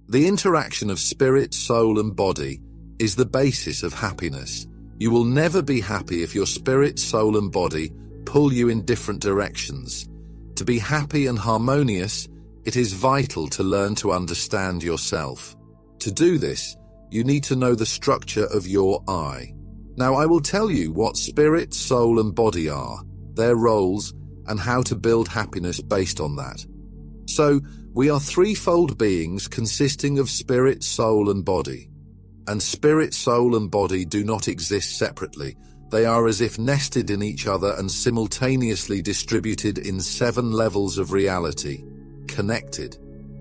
The interaction of spirit, soul, and body is the basis of happiness. You will never be happy if your spirit, soul, and body pull you in different directions. To be happy and harmonious, it is vital to learn to understand yourself. To do this, you need to know the structure of your I. Now, I will tell you what spirit, soul, and body are, their roles, and how to build happiness based on that. So, we are threefold beings consisting of spirit, soul, and body. And spirit, soul, and body do not exist separately. They are as if nested in each other and simultaneously distributed in 7 levels of reality, connected.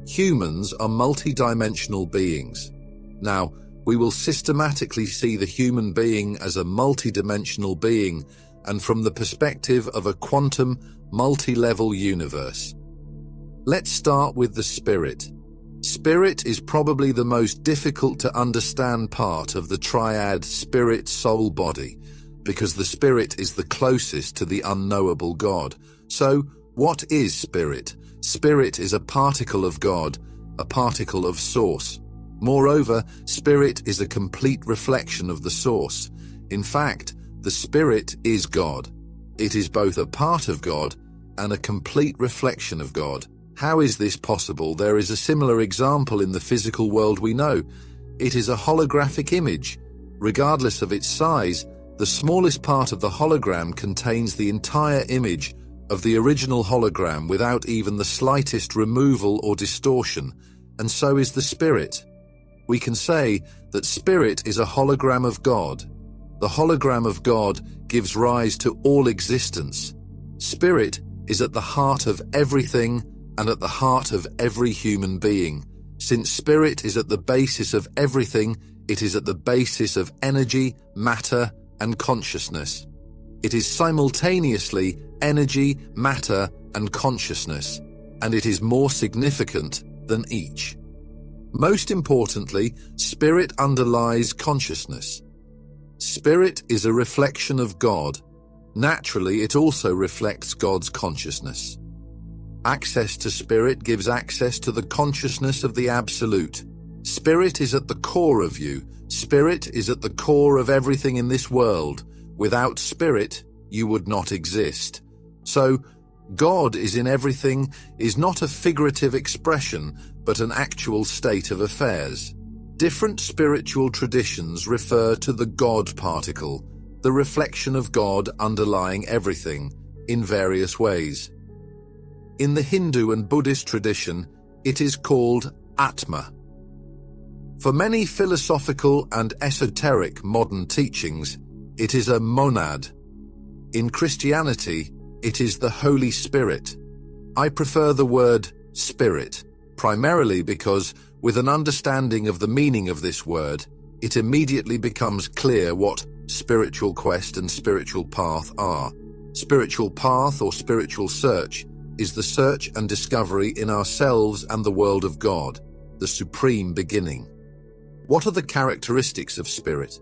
Humans are multidimensional beings. Now, we will systematically see the human being as a multidimensional being and from the perspective of a quantum, multi-level universe. Let's start with the spirit. Spirit is probably the most difficult to understand part of the triad spirit, soul, body, because the spirit is the closest to the unknowable God. So, what is spirit? Spirit is a particle of God, a particle of source. Moreover, spirit is a complete reflection of the source. In fact, the spirit is God. It is both a part of God and a complete reflection of God. How is this possible? There is a similar example in the physical world we know. It is a holographic image. Regardless of its size, the smallest part of the hologram contains the entire image of the original hologram without even the slightest removal or distortion, and so is the spirit. We can say that spirit is a hologram of God. The hologram of God gives rise to all existence. Spirit is at the heart of everything and at the heart of every human being. Since spirit is at the basis of everything, it is at the basis of energy, matter, and consciousness. It is simultaneously energy, matter, and consciousness, and it is more significant than each. Most importantly, spirit underlies consciousness. Spirit is a reflection of God. Naturally, it also reflects God's consciousness. Access to spirit gives access to the consciousness of the Absolute. Spirit is at the core of you. Spirit is at the core of everything in this world. Without spirit, you would not exist. So, God is in everything is not a figurative expression, but an actual state of affairs. Different spiritual traditions refer to the God particle, the reflection of God underlying everything, in various ways. In the Hindu and Buddhist tradition, it is called Atma. For many philosophical and esoteric modern teachings, it is a monad. In Christianity, it is the Holy Spirit. I prefer the word spirit, primarily because, with an understanding of the meaning of this word, it immediately becomes clear what spiritual quest and spiritual path are. Spiritual path or spiritual search is the search and discovery in ourselves and the world of God, the supreme beginning. What are the characteristics of spirit?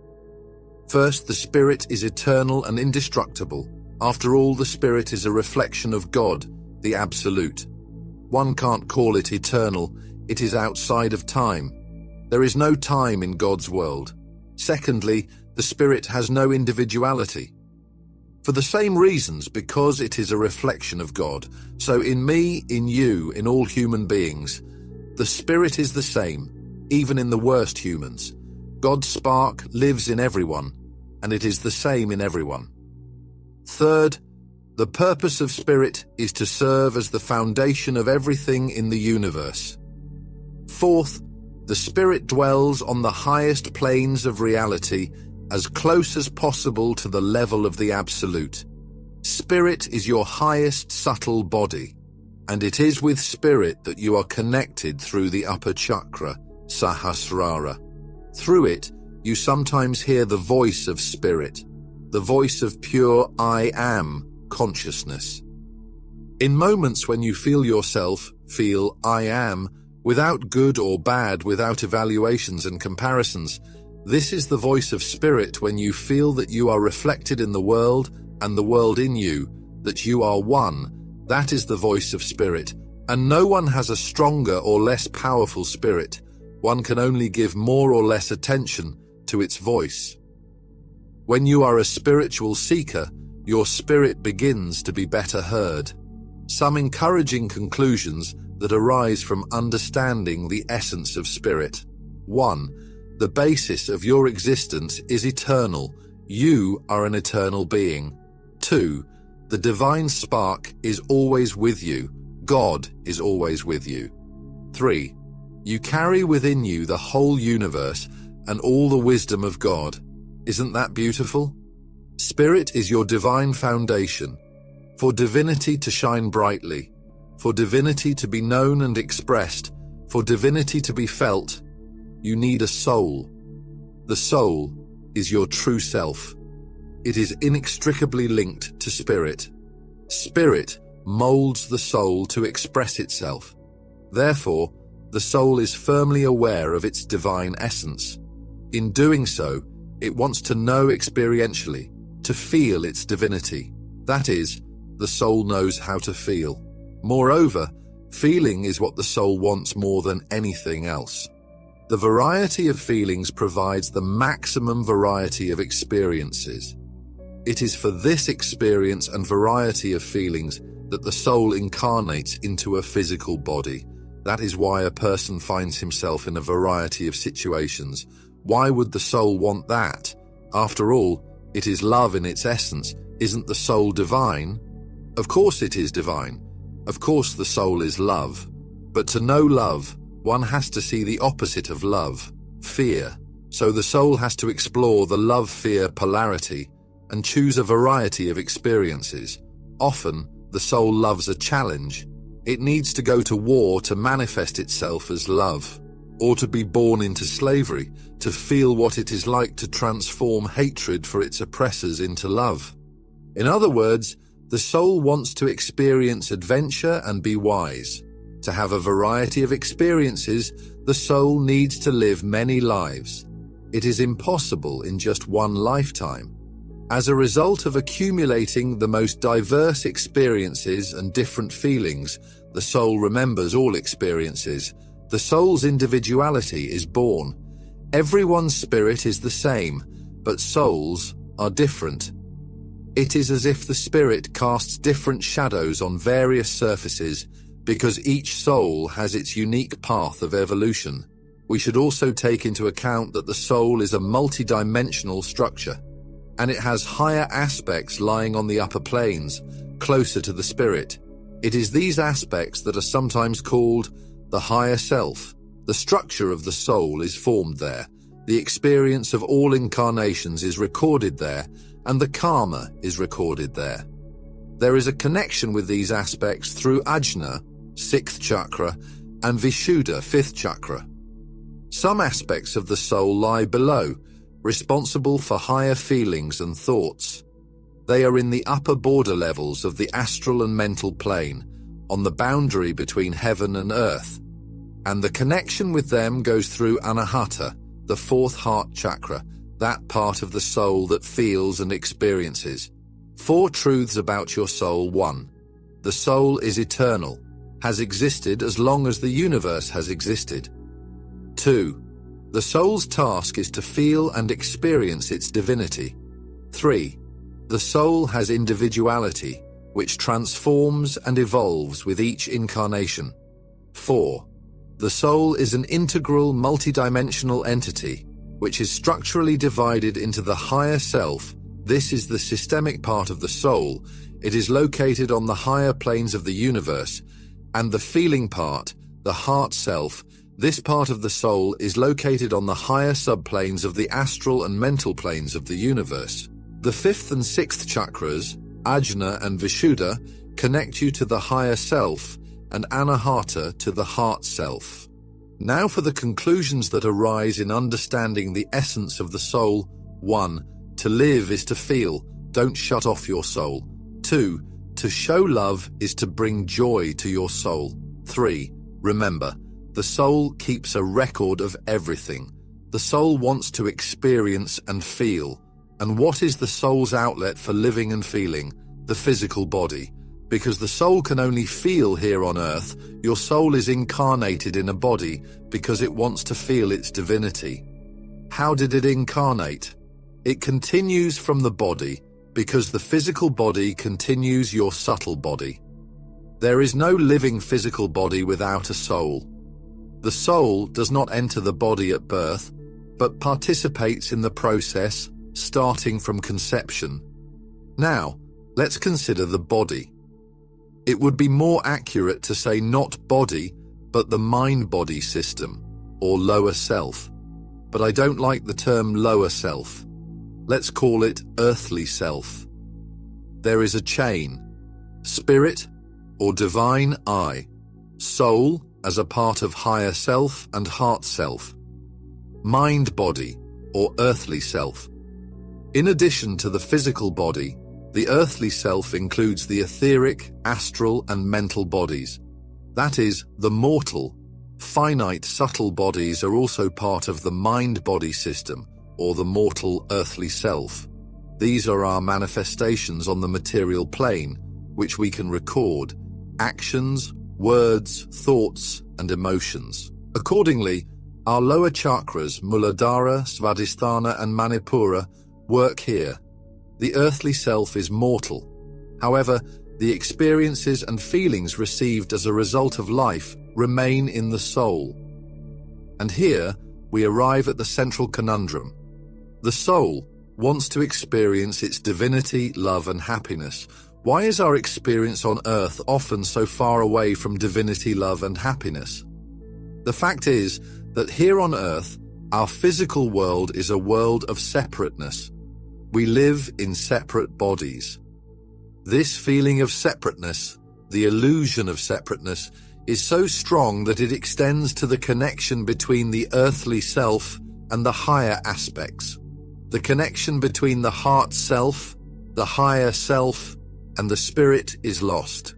First, the spirit is eternal and indestructible. After all, the spirit is a reflection of God, the Absolute. One can't call it eternal, it is outside of time. There is no time in God's world. Secondly, the spirit has no individuality. For the same reasons, because it is a reflection of God. So in me, in you, in all human beings, the spirit is the same, even in the worst humans. God's spark lives in everyone, and it is the same in everyone. Third, the purpose of spirit is to serve as the foundation of everything in the universe. Fourth, the spirit dwells on the highest planes of reality, as close as possible to the level of the Absolute. Spirit is your highest subtle body, and it is with spirit that you are connected through the upper chakra, Sahasrara. Through it, you sometimes hear the voice of spirit, the voice of pure I am consciousness. In moments when you feel yourself, feel I am, without good or bad, without evaluations and comparisons, this is the voice of spirit when you feel that you are reflected in the world and the world in you, that you are one. That is the voice of spirit, and no one has a stronger or less powerful spirit. One can only give more or less attention to its voice. When you are a spiritual seeker, your spirit begins to be better heard. Some encouraging conclusions that arise from understanding the essence of spirit. 1. The basis of your existence is eternal. You are an eternal being. 2. The divine spark is always with you. God is always with you. 3. You carry within you the whole universe and all the wisdom of God. Isn't that beautiful? Spirit is your divine foundation. For divinity to shine brightly, for divinity to be known and expressed, for divinity to be felt, you need a soul. The soul is your true self. It is inextricably linked to spirit. Spirit molds the soul to express itself. Therefore, the soul is firmly aware of its divine essence. In doing so, it wants to know experientially, to feel its divinity. That is, the soul knows how to feel. Moreover, feeling is what the soul wants more than anything else. The variety of feelings provides the maximum variety of experiences. It is for this experience and variety of feelings that the soul incarnates into a physical body. That is why a person finds himself in a variety of situations. Why would the soul want that? After all, it is love in its essence. Isn't the soul divine? Of course it is divine. Of course the soul is love. But to know love, one has to see the opposite of love, fear. So the soul has to explore the love-fear polarity and choose a variety of experiences. Often, the soul loves a challenge. It needs to go to war to manifest itself as love, or to be born into slavery, to feel what it is like to transform hatred for its oppressors into love. In other words, the soul wants to experience adventure and be wise. To have a variety of experiences, the soul needs to live many lives. It is impossible in just one lifetime. As a result of accumulating the most diverse experiences and different feelings, the soul remembers all experiences. The soul's individuality is born. Everyone's spirit is the same, but souls are different. It is as if the spirit casts different shadows on various surfaces because each soul has its unique path of evolution. We should also take into account that the soul is a multidimensional structure, and it has higher aspects lying on the upper planes, closer to the spirit. It is these aspects that are sometimes called the higher self. The structure of the soul is formed there. The experience of all incarnations is recorded there, and the karma is recorded there. There is a connection with these aspects through Ajna, 6th chakra, and Vishuddha, 5th chakra. Some aspects of the soul lie below, responsible for higher feelings and thoughts. They are in the upper border levels of the astral and mental plane, on the boundary between heaven and earth, and the connection with them goes through Anahata, the 4th heart chakra, that part of the soul that feels and experiences. 4 truths about your soul. 1. The soul is eternal, has existed as long as the universe has existed. 2. The soul's task is to feel and experience its divinity. 3. The soul has individuality, which transforms and evolves with each incarnation. 4. The soul is an integral multidimensional entity, which is structurally divided into the higher self. This is the systemic part of the soul. It is located on the higher planes of the universe, and the feeling part, the heart self. This part of the soul is located on the higher subplanes of the astral and mental planes of the universe. The 5th and 6th chakras, Ajna and Vishuddha, connect you to the higher self, and Anahata to the heart self. Now for the conclusions that arise in understanding the essence of the soul. 1. To live is to feel. Don't shut off your soul. 2. To show love is to bring joy to your soul. 3. Remember, the soul keeps a record of everything. The soul wants to experience and feel. And what is the soul's outlet for living and feeling? The physical body. Because the soul can only feel here on earth, your soul is incarnated in a body because it wants to feel its divinity. How did it incarnate? It continues from the body because the physical body continues your subtle body. There is no living physical body without a soul. The soul does not enter the body at birth, but participates in the process starting from conception. Now, let's consider the body. It would be more accurate to say not body, but the mind-body system, or lower self. But I don't like the term lower self. Let's call it earthly self. There is a chain: spirit, or divine I, soul as a part of higher self and heart self, mind-body, or earthly self. In addition to the physical body, the earthly self includes the etheric, astral, and mental bodies. That is, the mortal, finite, subtle bodies are also part of the mind-body system, or the mortal earthly self. These are our manifestations on the material plane, which we can record: actions, words, thoughts, and emotions. Accordingly, our lower chakras, Muladhara, Svadhisthana, and Manipura, work here. The earthly self is mortal. However, the experiences and feelings received as a result of life remain in the soul. And here, we arrive at the central conundrum. The soul wants to experience its divinity, love, and happiness. Why is our experience on earth often so far away from divinity, love, and happiness? The fact is that here on earth, our physical world is a world of separateness. We live in separate bodies. This feeling of separateness, the illusion of separateness, is so strong that it extends to the connection between the earthly self and the higher aspects. The connection between the heart self, the higher self, and the spirit is lost.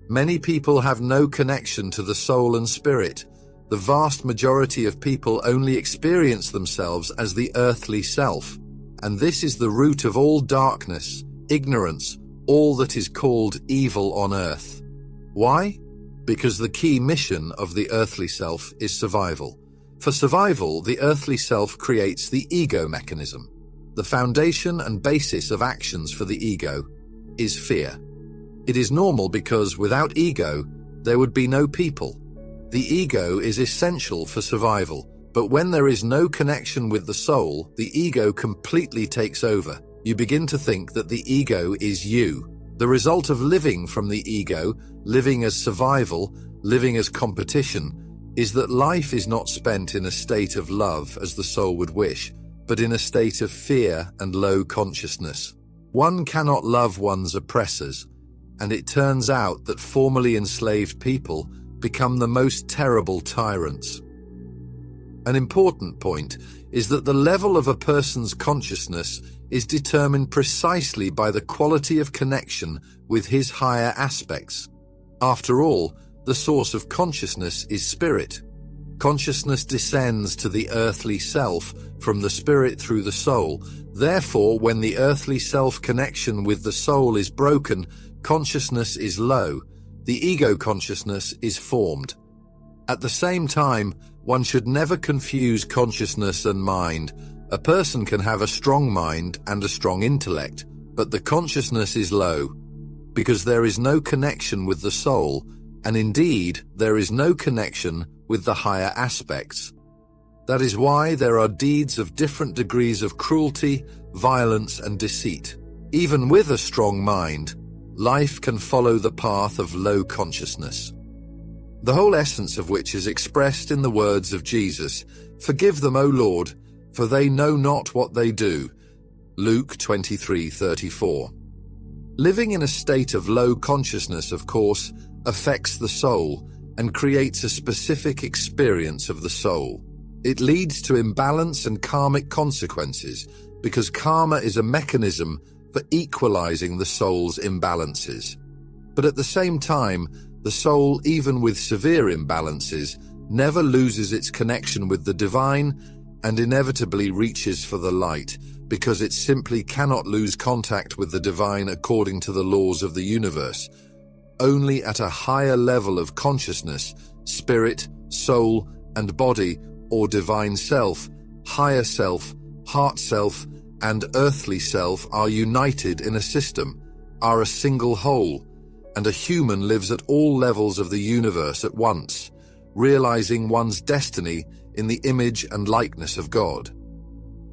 Many people have no connection to the soul and spirit. The vast majority of people only experience themselves as the earthly self. And this is the root of all darkness, ignorance, all that is called evil on earth. Why? Because the key mission of the earthly self is survival. For survival, the earthly self creates the ego mechanism. The foundation and basis of actions for the ego is fear. It is normal because without ego, there would be no people. The ego is essential for survival. But when there is no connection with the soul, the ego completely takes over. You begin to think that the ego is you. The result of living from the ego, living as survival, living as competition, is that life is not spent in a state of love as the soul would wish, but in a state of fear and low consciousness. One cannot love one's oppressors, and it turns out that formerly enslaved people become the most terrible tyrants. An important point is that the level of a person's consciousness is determined precisely by the quality of connection with his higher aspects. After all, the source of consciousness is spirit. Consciousness descends to the earthly self from the spirit through the soul. Therefore, when the earthly self connection with the soul is broken, consciousness is low. The ego consciousness is formed. At the same time, one should never confuse consciousness and mind. A person can have a strong mind and a strong intellect, but the consciousness is low, because there is no connection with the soul, and indeed, there is no connection with the higher aspects. That is why there are deeds of different degrees of cruelty, violence, and deceit. Even with a strong mind, life can follow the path of low consciousness. The whole essence of which is expressed in the words of Jesus, "Forgive them, O Lord, for they know not what they do." Luke 23:34. Living in a state of low consciousness, of course, affects the soul and creates a specific experience of the soul. It leads to imbalance and karmic consequences, because karma is a mechanism for equalizing the soul's imbalances. But at the same time, the soul, even with severe imbalances, never loses its connection with the divine and inevitably reaches for the light, because it simply cannot lose contact with the divine according to the laws of the universe. Only at a higher level of consciousness, spirit, soul, and body, or divine self, higher self, heart self, and earthly self are united in a system, are a single whole, and a human lives at all levels of the universe at once, realizing one's destiny in the image and likeness of God.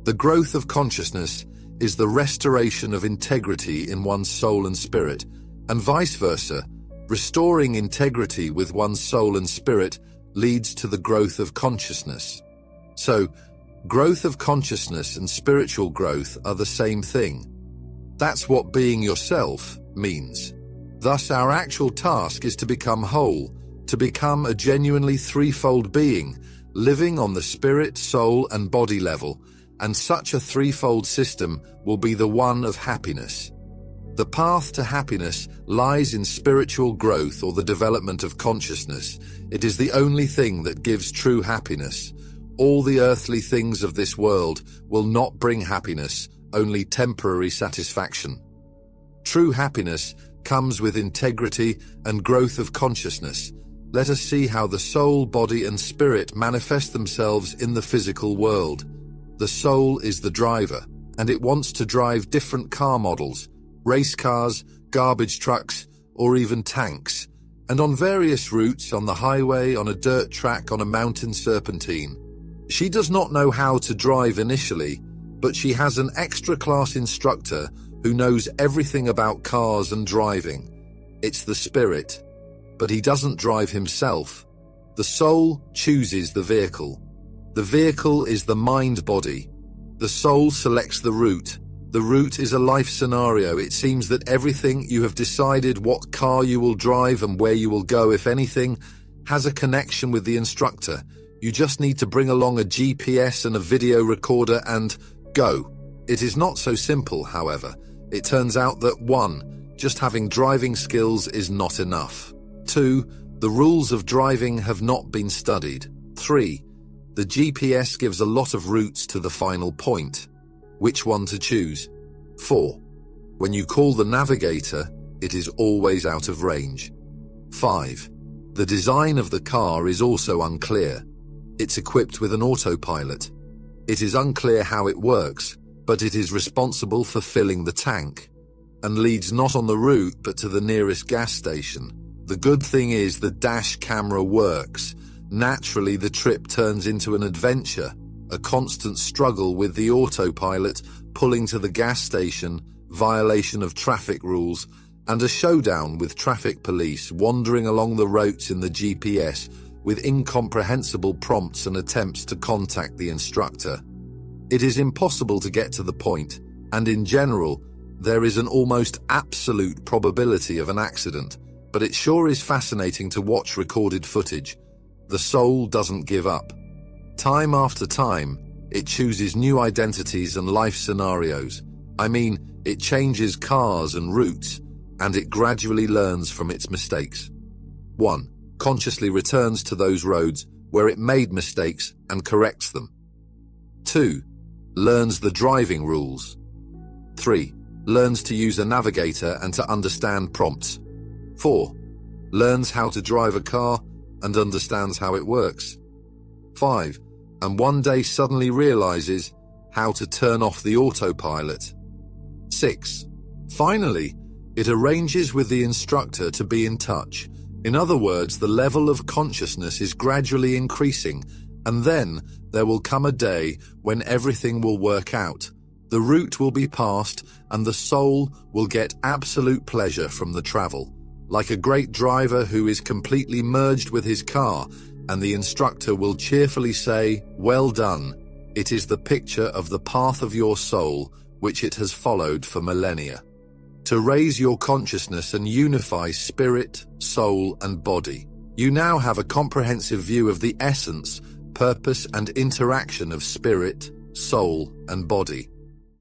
The growth of consciousness is the restoration of integrity in one's soul and spirit, and vice versa. Restoring integrity with one's soul and spirit leads to the growth of consciousness. So, growth of consciousness and spiritual growth are the same thing. That's what being yourself means. Thus, our actual task is to become whole, to become a genuinely threefold being, living on the spirit, soul, and body level, and such a threefold system will be the one of happiness. The path to happiness lies in spiritual growth or the development of consciousness. It is the only thing that gives true happiness. All the earthly things of this world will not bring happiness, only temporary satisfaction. True happiness comes with integrity and growth of consciousness. Let us see how the soul, body, and spirit manifest themselves in the physical world. The soul is the driver, and it wants to drive different car models, race cars, garbage trucks, or even tanks, and on various routes, on the highway, on a dirt track, on a mountain serpentine. She does not know how to drive initially, but she has an extra-class instructor who knows everything about cars and driving. It's the spirit, but he doesn't drive himself. The soul chooses the vehicle. The vehicle is the mind-body. The soul selects the route. The route is a life scenario. It seems that everything you have decided, what car you will drive and where you will go, if anything, has a connection with the instructor. You just need to bring along a GPS and a video recorder and go. It is not so simple, however. It turns out that 1. Just having driving skills is not enough. 2. The rules of driving have not been studied. 3. The GPS gives a lot of routes to the final point. Which one to choose? 4. When you call the navigator, it is always out of range. 5. The design of the car is also unclear. It's equipped with an autopilot. It is unclear how it works, but it is responsible for filling the tank, and leads not on the route but to the nearest gas station. The good thing is the dash camera works. Naturally, the trip turns into an adventure, a constant struggle with the autopilot, pulling to the gas station, violation of traffic rules, and a showdown with traffic police wandering along the routes in the GPS with incomprehensible prompts and attempts to contact the instructor. It is impossible to get to the point, and in general, there is an almost absolute probability of an accident, but it sure is fascinating to watch recorded footage. The soul doesn't give up. Time after time, it chooses new identities and life scenarios. I mean, it changes cars and routes, and it gradually learns from its mistakes. 1. Consciously returns to those roads where it made mistakes and corrects them. 2. Learns the driving rules. 3. Learns to use a navigator and to understand prompts. 4. Learns how to drive a car and understands how it works. 5. And one day suddenly realizes how to turn off the autopilot. 6. Finally, it arranges with the instructor to be in touch. In other words, the level of consciousness is gradually increasing, and then there will come a day when everything will work out. The route will be passed, and the soul will get absolute pleasure from the travel, like a great driver who is completely merged with his car, and the instructor will cheerfully say, "Well done." It is the picture of the path of your soul, which it has followed for millennia. To raise your consciousness and unify spirit, soul, and body, you now have a comprehensive view of the essence, purpose, and interaction of spirit, soul, and body.